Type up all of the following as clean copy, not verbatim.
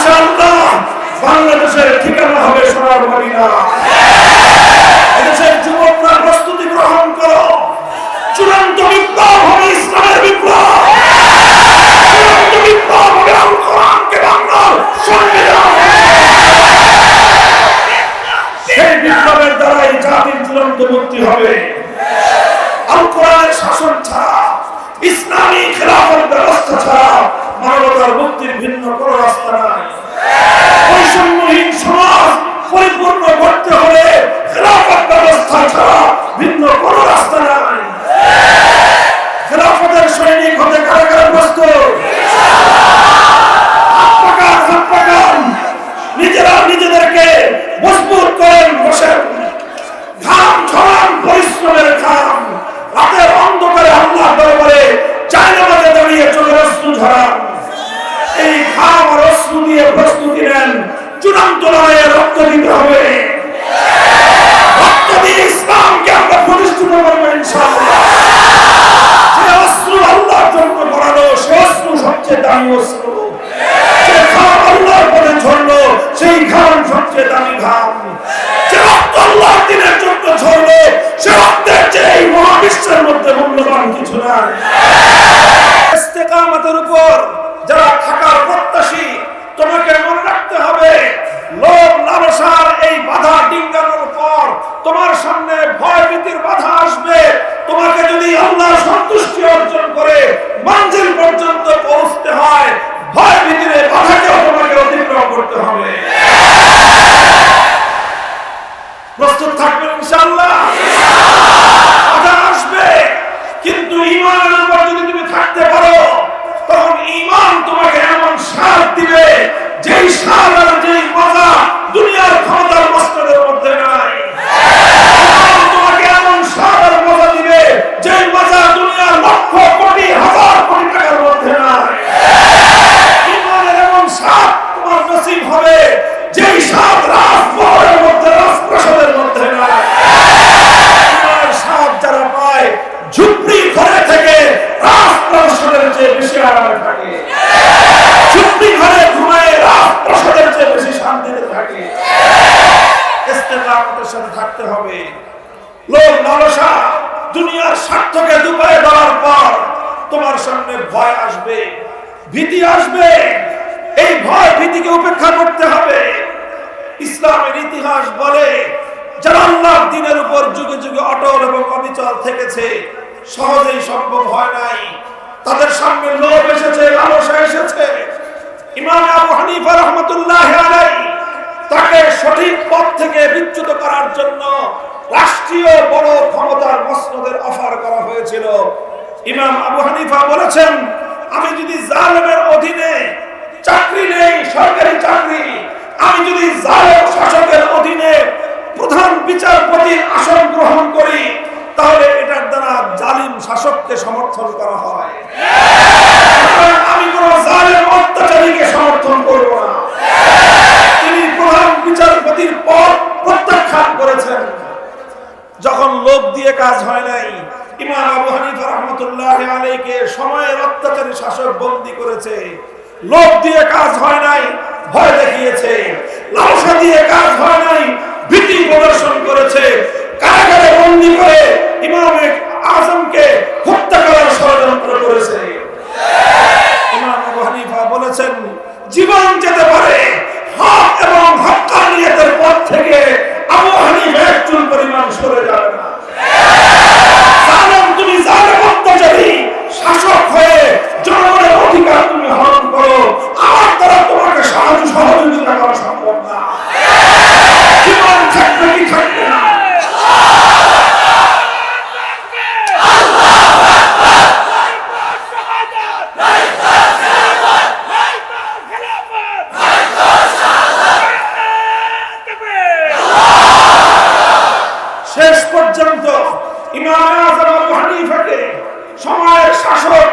ইনশাআল্লাহ বাংলাদেশের ঠিকানা হবে সোনার মদিনা। এদেশের যুবকরা প্রস্তুতি গ্রহণ করো, চূড়ান্ত বিপ্লব হবে ইসলামের বিপ্লব, চূড়ান্ত বিপ্লব হবে আল কোরআনকে বাংলার সংবিধান। সেই বিপ্লবের দ্বারাই জাতির চূড়ান্ত মুক্তি হবে। আল কোরআনের শাসন ছাড়া, ইসলামী খেলাফত ব্যবস্থা ছাড়া মানবতার মুক্তির ভিন্ন কোনো রাস্তা নাই। বৈষম্যহীন সমাজ পরিপূর্ণ করতে হলে খেলাফত ব্যবস্থা ছাড়া ভিন্ন কোনো রাস্তা নাই। খেলাফতের সৈনিক হতে কারা কারা প্রস্তুত? হাত পাকান, নিজেরা নিজেদেরকে মজবুত করেন, বসেন, ঘাম ঝরান, পরিশ্রমের ঘাম, রাতের অন্ধকারে আল্লাহর দরবারে জায়নামাজে দাঁড়িয়ে চোখের অশ্রু ঝরান। এই ঘাম আর অশ্রু দিয়ে প্রস্তুতি নেন, চূড়ান্ত লড়াইয়ে রক্ত দিতে হবে। রক্ত দিয়ে ইসলামকে আমরা প্রতিষ্ঠিত করবো ইনশাআল্লাহ। যে অশ্রু আল্লাহর জন্য গড়ানো, সে অশ্রু সবচেয়ে দামি অশ্রু। যে ঘাম আল্লাহর পথে ঝরলো, সেই ঘাম সবচেয়ে দামি ঘাম। যে রক্ত আল্লাহর দিনের জন্য ঝরলো, সে রক্তের চেয়ে এই মহাবিশ্বের মধ্যে মূল্যবান কিছু নাই। ইস্তেকামতের উপর যারা থাকার প্রত্যাশী, তোমাকে মনে রাখতে হবে, লোভ লালসার এই বাধা ডিঙ্গানোর পর তোমার সামনে ভয় ভীতির বাধা আসবে। তোমাকে যদি আল্লাহর সন্তুষ্টি অর্জন করে মঞ্জিল পর্যন্ত পৌঁছতে হয়, ভয় ভীতির বাধাকেও তোমাকে অতিক্রম করতে হবে। প্রস্তুত থাকবেন ইনশাআল্লাহ। বাধা আসবে, কিন্তু ঈমানের উপর যদি তুমি থাকতে পারো, তখন ঈমান তোমাকে এমন সাথ দিবে, যেই সাথ আর যেই মজা দুনিয়ার ক্ষমতার মস্তদের মধ্যে নাই। ঈমান তোমাকে এমন সাথ আর মজা দিবে, যেই মজা দুনিয়ার লক্ষ কোটি হাজার কোটি টাকার মধ্যে নাই। ঈমানের এমন সাথ তোমার নসিব হবে, যেই সাথ রাজমহলের মধ্যে, রাজপ্রাসাদের মধ্যে নাই। ঈমানের সাথ যারা পায়, ঝুপড়ি ঘরে থেকে রাজপ্রাসাদের চেয়ে বেশি আরামে থাকে, ঝুপড়ি ঘরে ঘুমায় রাজপ্রাসাদের চেয়ে বেশি শান্তিতে থাকে। ইস্তেকামতের সাথে থাকতে হবে। লোভ লালসা দুনিয়ার স্বার্থকে দুপায়ে দেওয়ার পর তোমার সামনে ভয় আসবে, ভীতি আসবে। এই ভয় ভীতিকে উপেক্ষা করতে হবে। ইসলামের ইতিহাস বলে, যারা আল্লাহর দ্বীনের উপর যুগে যুগে অটল এবং অবিচল থেকেছে, সহজেই সম্ভব হয় নাই। তাদের সামনে লোভ এসেছে, লালসা এসেছে। ইমাম আবু হানিফা রাহমাতুল্লাহি আলাইহি, তাকে সঠিক পথ থেকে বিচ্যুত করার জন্য রাষ্ট্রীয় বড় ক্ষমতার মসনদের অফার করা হয়েছিল। ইমাম আবু হানিফা বলেছেন, আমি যদি জালেমের অধীনে চাকরি নেই, সরকারি চাকরি, আমি যদি জালেম শাসকের অধীনে প্রধান বিচারপতির আসন গ্রহণ করি, তাহলে এটার দ্বারা জালিম শাসককে সমর্থন করা হয়। আমি কোন জালেম অত্যাচারীকে সমর্থন করব না। তিনি প্রধান বিচারপতির পদ প্রত্যাখ্যান করেছেন। যখন লোভ দিয়ে কাজ হয় নাই, ইমাম আবু হানিফা রাহমাতুল্লাহি আলাইহিকে সময়ের অত্যাচারী শাসক বন্দী করেছে। লোভ দিয়ে কাজ হয় নাই, ভয় দেখিয়েছে। লালসা দিয়ে কাজ হয় নাই, ভীতি প্রদর্শন করেছে। কারাগারে বন্দী করে ইমাম আজমকে হত্যা করার ষড়যন্ত্র করেছে। ইমাম আবু হানিফা বলেছেন, জীবন যেতে পারে, হক এবং হক্কানিয়তের পথ থেকে আবু হানিফা এক চুল পরিমাণ সরে যাবে না। জালেম তুমি, জালেম অত্যাচারী শাসক হয়ে জনগণের অধিকার তুমি হরণ করো, আমার দ্বারা তোমাকে সহযোগিতা করা সম্ভব না। জীবন থাকবে কি থাকবে না। শেষ পর্যন্ত ইমাম আযম আবু হানিফাকে সময়ের শাসক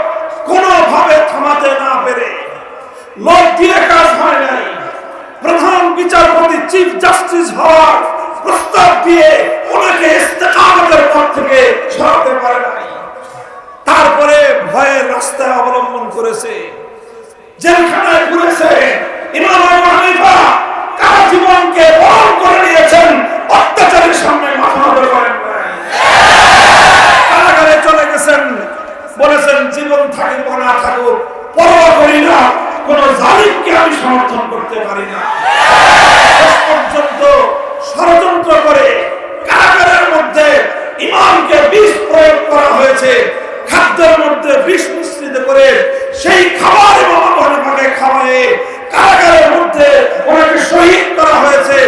কোনোভাবে থামাতে না পেরে, লোভ দিয়ে কাজ হয় নাই, প্রধান বিচারপতি চিফ জাস্টিস হওয়ার প্রস্তাব দিয়ে ওনাকে ইস্তেকামতের পথ থেকে সরাতে পারে নাই। তারপরে ভয়ের রাস্তা অবলম্বন করেছে, জেলখানায় ঘুরেছে, ইমাম আবু হানিফা কারা জীবনকে বরণ করে নিয়েছেন, অত্যাচারের সামনে মাথা নত করেন নাই। কারাগারে চলে গেছেন, বলেছেন জীবন থাকিব না থাকুক পরোয়া করি না, কোন জালিমকে আমি সমর্থন করতে পারি না। শেষ পর্যন্ত ষড়যন্ত্র করে কারাগারের মধ্যে ইমামকে বিষ প্রয়োগ করা হয়েছে, খাদ্যের মধ্যে বিষ মিশ্রিত করে সেই খাবার ইমাম আবু হানিফাকে খাওয়ায়ে কারাগারের মধ্যে ওনাকে শহীদ করা হয়েছে।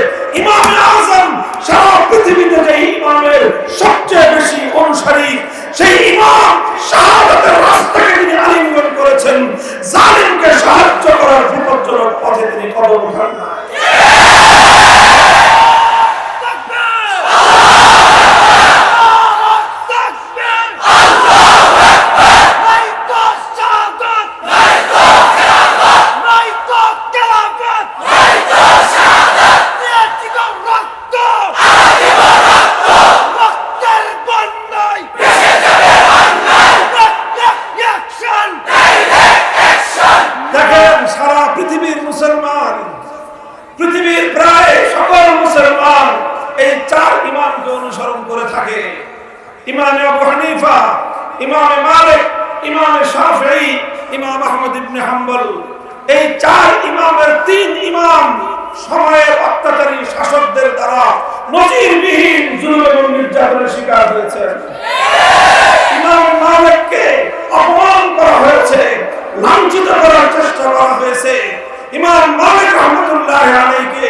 ইমামে আযম সারা পৃথিবীতে যে ইমামের সবচেয়ে বেশি অনুসারী, সেই ইমাম শাহাদাতের রাস্তাকে তিনি আলিঙ্গন করেছেন, জালিমকে সাহায্য করার বিপজ্জনক পথে তিনি কদম উঠান না। পৃথিবীর প্রায় সকল মুসলমান এই চার ইমামকে অনুসরণ করে থাকে। ইমামে আবু হানিফা, ইমামে মালিক, ইমামে শাফিঈ, ইমাম আহমদ ইবনে হাম্বল। এই চার ইমামের তিন ইমাম সময়ের অত্যাচারী শাসকদের দ্বারা নজিরবিহীন জুলুম এবং নির্যাতনের শিকার হয়েছেন। ইমাম মালিককে অপমান করা হয়েছে, লাঞ্ছিত করার চেষ্টা করা হয়েছে। ইমাম মালিক রহমতুল্লাহ আলাইহিকে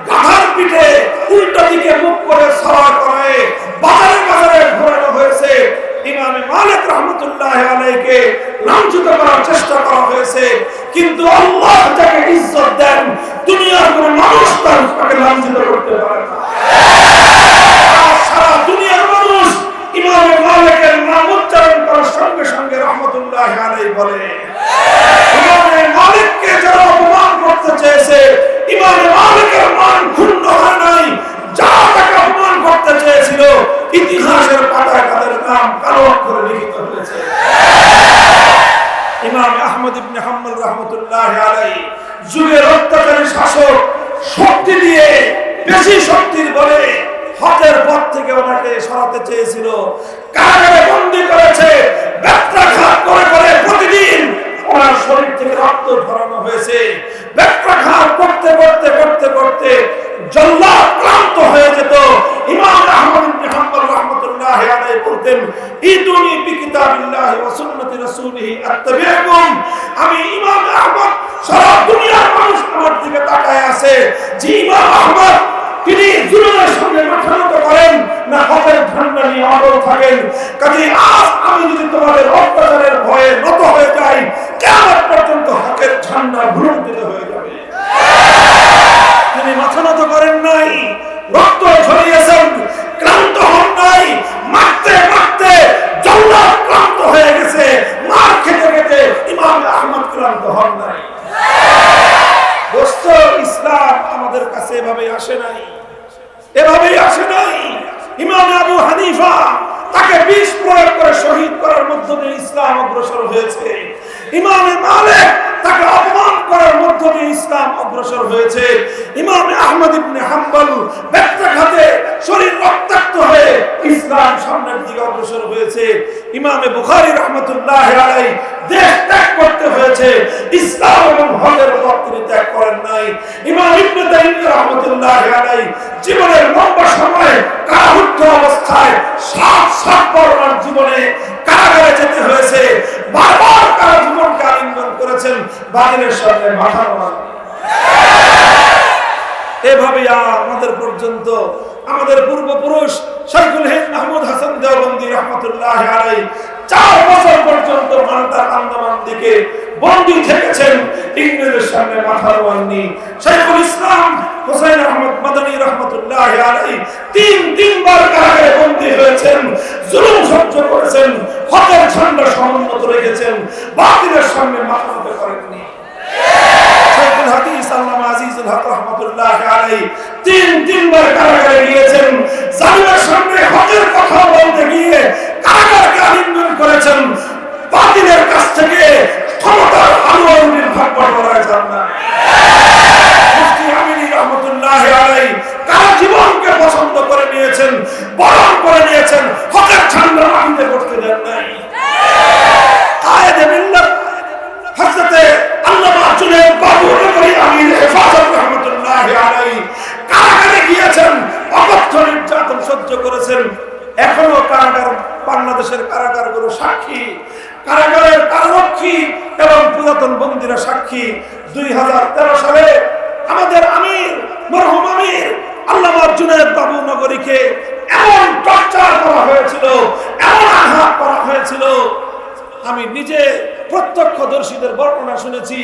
গাধার পিঠে উল্টো দিকে মুখ করে সওয়ার করায় বাজারে বাজারে ঘোরানো হয়েছে। ইমাম মালিক রহমতুল্লাহ আলাইহিকে লাঞ্ছিত করার চেষ্টা করা হয়েছে, কিন্তু আল্লাহ যাকে ইজ্জত দেন দুনিয়ার কোনো মানুষ তাকে লাঞ্ছিত করতে পারে না। সারা দুনিয়ার মানুষ ইমাম মালিকের নাম উচ্চারণ করার সঙ্গে সঙ্গে রহমতুল্লাহ আলাইহি বলে। ইমাম মালিককে যারা অপমান করতে চেয়েছে, ইমাম মালিকের মান ক্ষুণ্ণ হয় নাই। যারা তাকে অপমান করতে চেয়েছিল ইতিহাসের পাতায় তাদের নাম কালো অক্ষরে লিখিত হয়েছে। ইমাম আহমদ ইবনে হাম্বল রাহমাতুল্লাহ আলাইহি যুগের অত্যাচারী শাসক শক্তি দিয়ে, বেশি শক্তির বলে হকের পথ থেকে ওনাকে সরাতে চেয়েছিল। কারাগারে বন্দী করেছে, ব্যত্রাঘাত করে করে প্রতিদিন ওনার শরীর থেকে রক্ত ঝরানো হয়েছে। ব্যত্রাঘাত করতে করতে করতে করতে জল্লাদ ক্লান্ত হয়ে যেত। ইমাম আহমদ ইবনে হাম্বল রাহমাতুল্লাহ আলাইহি বলতেন, ইদুনি বিকিতাবিল্লাহি ওয়া সুন্নতি রাসূলিহি আত্তাবিউকুম। আমি ইমাম আহমদ, সারা দুনিয়ার মানুষ আমার দিকে তাকায় আছে যে ইমাম আহমদ তিনি জুলুমের সঙ্গে মাথা নত করেন না হকের ঝান্ডা নিয়ে অটল থাকেন। কাজে আজ আমি যদি তোমাদের অত্যাচারের ভয়ে নত হয়ে যাই, কিয়ামত পর্যন্ত হকের ঝান্ডা ভূলুণ্ঠিত হয়ে যাবে। তিনি মাথা নত করেন নাই, রক্ত ঝরিয়েছেন, ক্লান্ত হন নাই। মারতে মারতে জল্লাদ ক্লান্ত হয়ে গেছে, মার খেতে খেতে ইমাম আহমদ ক্লান্ত হন নাই। দোস্ত, ইসলাম আমাদের কাছে এভাবে আসে নাই, এভাবেই আসে নাই। ইমাম আবু হানিফা তাকে বিষ প্রয়োগ করে শহীদ করার মধ্য দিয়ে ইসলাম অগ্রসর হয়েছে। ইমাম মালিক তাকে অপমান করার মধ্য দিয়ে ইসলাম অগ্রসর হয়েছে। ইমাম আহমদ ইবনে হাম্বল ব্যত্রাঘাতে শরীর রক্তাক্ত হয়ে ইসলাম সামনের দিকে অগ্রসর হয়েছে। ইমাম বুখারী রাহমাতুল্লাহ আলাইহি দেশ ত্যাগ করতে হয়েছে, ইসলাম এবং হকের পথ তিনি ত্যাগ করেন নাই। ইমাম ইবনে তাইমিয়া রাহমাতুল্লাহ আলাইহি জীবনের লম্বা সময় কারারুদ্ধ অবস্থায় 7 বার ওনার জীবনে কারাগারে যেতে হয়েছে। বারবার কারা জীবনকে আলিঙ্গন করেছেন, বাতিলের সামনে মাথা নত। এভাবে আমাদের পর্যন্ত আমাদের পূর্বপুরুষ শাইখুল হিন্দ মাহমুদ হাসান দেওবন্দি রাহমাতুল্লাহ আলাইহি 4 বছর পর্যন্ত মালটার আন্দামান দিকে বন্দী থেকেছেন, ইংরেজের সামনে মাথা নোয়াননি। শাইখুল ইসলাম হুসাইন আহমদ মাদানী রাহমাতুল্লাহ আলাইহি 3 বার কারাগারে বন্দী হয়েছেন, জুলুম সহ্য করেছেন, হকের ঝান্ডা সমুন্নত রেখেছেন, বাতিলের সামনে মাথা নত করেননি। শাইখুল হাদিস আল্লামা আজিজুল হক রাহমাতুল্লাহ আলাইহি 3 বার কারাগারে গিয়েছেন, জালিমের সামনে হকের কথা বলতে গিয়ে কারাগারকে আলিঙ্গন করেছেন। বাতিলের কাছ থেকে ক্ষমতার আলো নির্ভর করা যায় না। কারাগারের কারারক্ষী এবং পুরাতন বন্দীরা সাক্ষী। 2013 সালে আমাদের আমির, মরহুম আমির আল্লামা জুনায়েদ বাবু নগরীকে এমন টর্চার করা হয়েছিল, এমন আঘাত করা হয়েছিল, আমি নিজে প্রত্যক্ষদর্শীদের বর্ণনা শুনেছি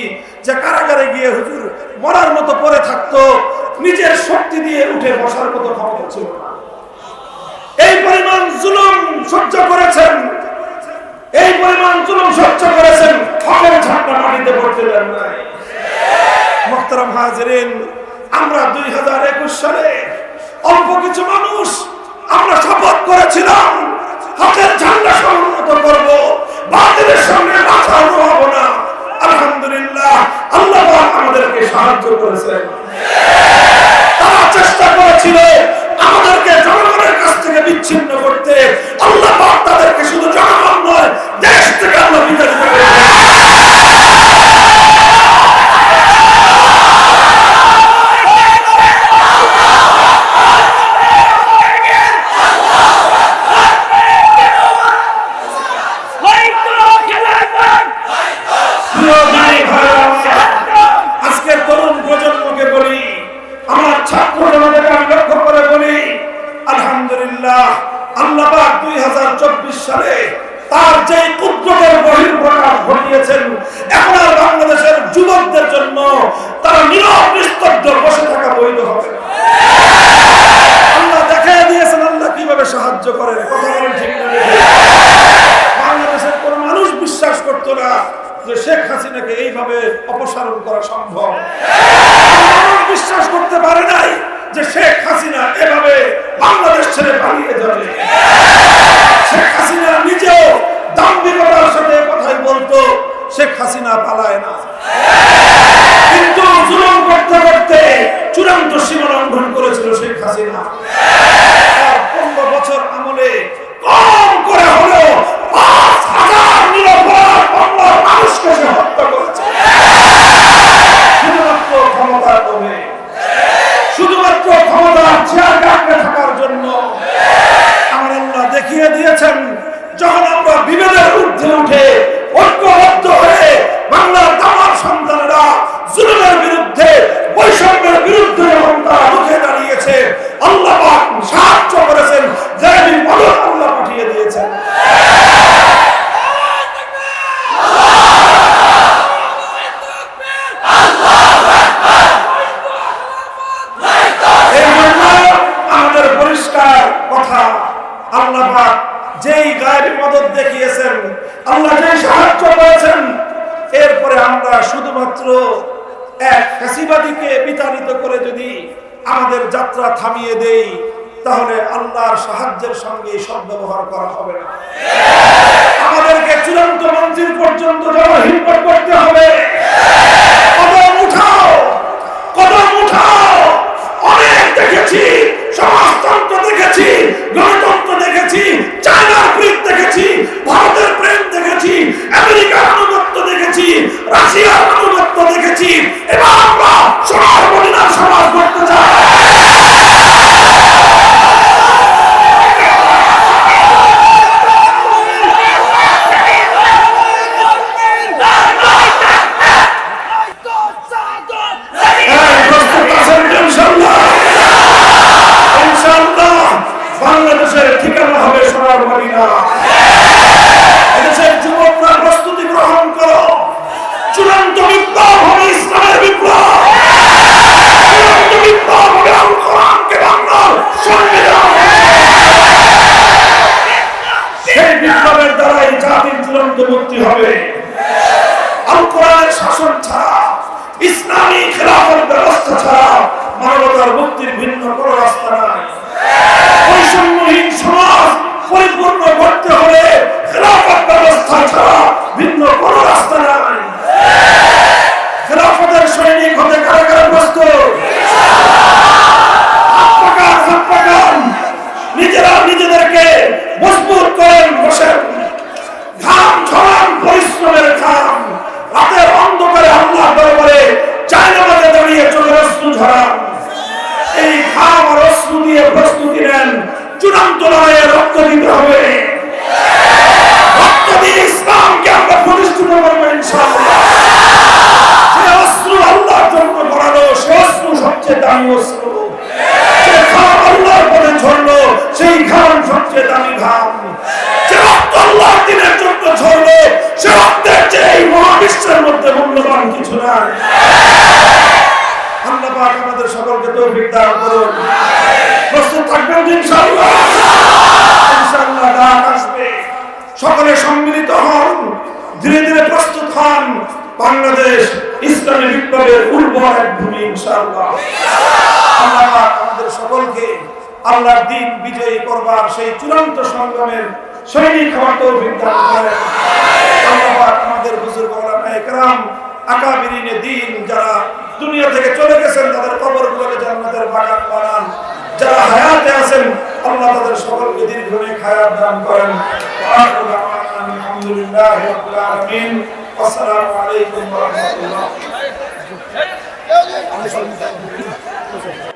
যে কারাগারে গিয়ে হুজুর মরার মতো পড়ে থাকতো, নিজের শক্তি দিয়ে উঠে বসার মতো ক্ষমতা ছিল না। এই পরিমাণ জুলুম সহ্য করেছেন, এই পরিমাণ জুলুম সহ্য করেছেন, হকের ঝান্ডা মাটিতে পড়তে দেন নাই। মুহতারাম হাজিরিন, আমরা 2021 সালে অল্প কিছু মানুষ আমরা শপথ করেছিলাম হকের ঝান্ডা সমুন্নত করব, বাতিলের সামনে মাথা নোয়াব না। আলহামদুলিল্লাহ, আল্লাহ আমাদেরকে সাহায্য করেছেন। তারা চেষ্টা করেছিল আমাদেরকে জনগণের কাছ থেকে বিচ্ছিন্ন করতে, আল্লাহ পাক তাদেরকে শুধু জনগণ নয়, দেশ থেকে আল্লাহ বিতাড়িত করেছেন। আজকের তরুণ প্রজন্মকে বলি, আমার ছাত্র জনতাকে আমি লক্ষ্য করে বলি, আলহামদুলিল্লাহ আল্লাহ পাক 2024 সালে তার যে কুদরতের বহিঃপ্রকাশ ঘটিয়েছেন, এখন আর বাংলাদেশের যুবকদের জন্য তারা নীরব নিস্তব্ধ বসে থাকা বৈধ হবে না। আল্লাহ দেখিয়ে দিয়েছেন আল্লাহ কিভাবে সাহায্য করেন। কথা বলেন ঠিক না? বাংলাদেশের কোন মানুষ বিশ্বাস করতো না যে শেখ হাসিনাকে এইভাবে অপসারণ করা সম্ভব। বিশ্বাস করতে পারে নাই যে শেখ হাসিনা এভাবে বাংলাদেশ ছেড়ে পালিয়ে যাবে। শেখ হাসিনা নিজেও দাম্ভিকতার সাথে কথাই বলতো, শেখ হাসিনা পালায় না। কিন্তু জুলুম করতে করতে চূড়ান্ত সীমা লঙ্ঘন করেছিল শেখ হাসিনা। 15 বছর আমলে কম করে হলেও 5,000 নিরপরাধ বাংলার মানুষকে সে হত্যা করেছে। শুধুমাত্র ক্ষমতার লোভে, শুধুমাত্র ক্ষমতার চেয়ার কাটতে থাকার জন্য। আমার আল্লাহ দেখিয়ে দিয়েছেন, যখন আমরা বিভেদের ঊর্ধ্বে উঠে ঐক্যবদ্ধ হয়ে বাংলার তামাম সন্তানেরা জুলুমের বিরুদ্ধে, বৈষম্যের বিরুদ্ধে যখন তারা রুখে দাঁড়িয়েছে, আল্লাহ পাক সাহায্য করেছেন, গায়েবী মদদ আল্লাহ পাঠিয়ে দিয়েছেন। আমাদের পরিষ্কার কথা, আল্লাহ পাক যেই গায়েবী মদদ দেখিয়েছেন, আল্লাহ যেই সাহায্য করেছেন, এরপরে আমরা শুধুমাত্র এক ফ্যাসিবাদীকে বিতাড়িত করে যদি আমাদের যাত্রা থামিয়ে দেই, তাহলে আল্লাহর সাহায্যের সঙ্গে সদ্ব্যবহার করা হবে না। আমাদেরকে চূড়ান্ত মঞ্জিল পর্যন্ত যাওয়ার হিম্মত করতে হবে। কদম উঠাও, কদম উঠাও। অনেক দেখেছি, সমাজতন্ত্র দেখেছি, গণতন্ত্র দেখেছি, চায়নার প্রেম দেখেছি, ভারতের প্রেম দেখেছি, আমেরিকার আনুগত্য দেখেছি, রাশিয়ার আনুগত্য দেখেছি। এবার আমরা সোনার মদিনার সমাজ করতে চাই। বাংলাদেশের ঠিকানা হবে সোনার মদিনা। এদেশের যুবকরা প্রস্তুতি গ্রহণ করো। চূড়ান্ত বিপ্লব হবে ইসলামের বিপ্লব। চূড়ান্ত বিপ্লব হবে আল কোরআনকে বাংলার সংবিধান। সেই বিপ্লবের দ্বারাই জাতির চূড়ান্ত মুক্তি হবে। আল কোরআনের শাসন ছাড়া, ইসলামী খেলাফত ব্যবস্থা ছাড়া মানবতার মুক্তির ভিন্ন কোনো রাস্তা নাই। বৈষম্যহীন সমাজ পরিপূর্ণ করতে হলে খেলাফত ব্যবস্থা ছাড়া ভিন্ন কোনো রাস্তা নাই। খেলাফতের সৈনিক হতে কারা কারা প্রস্তুত? নিজেরা নিজেদেরকে মজবুত করেন, বসেন, ঘাম ঝরান, পরিশ্রমের ঘাম। রাতের অন্ধকারে আল্লাহর দরবারে জায়নামাজে দাঁড়িয়ে চোখের অশ্রু ঝরান। এই ঘাম আর অশ্রু দিয়ে প্রস্তুতি নেন, চূড়ান্ত লড়াইয়ে রক্ত দিতে হবে। রক্ত দিয়ে ইসলামকে ক্ষণ বাংলাদেশ ইসলামী বিপ্লবের উর্বর এক ভূমি ইনশাআল্লাহ। আল্লাহ পাক আমাদের সকলকে আল্লাহর দ্বীন বিজয়ী করবার সেই চূড়ান্ত সংগ্রামের সৈনিক হওয়ার তৌফিক দান করেন। আল্লাহ পাক আমাদের বুজুর্গ ওলামায়ে কেরাম আকাবিরিনে দ্বীন যারা দুনিয়া থেকে চলে গেছেন তাদের কবরগুলোকে জান্নাতের বাগান বানান। যারা হায়াতে আছেন আল্লাহ তাদের সকলকে দীর্ঘনেক হায়াত দান করেন। আলহামদুলিল্লাহি রাব্বিল আলামিন। আসসালামু আলাইকুম ওয়া রাহমাতুল্লাহ।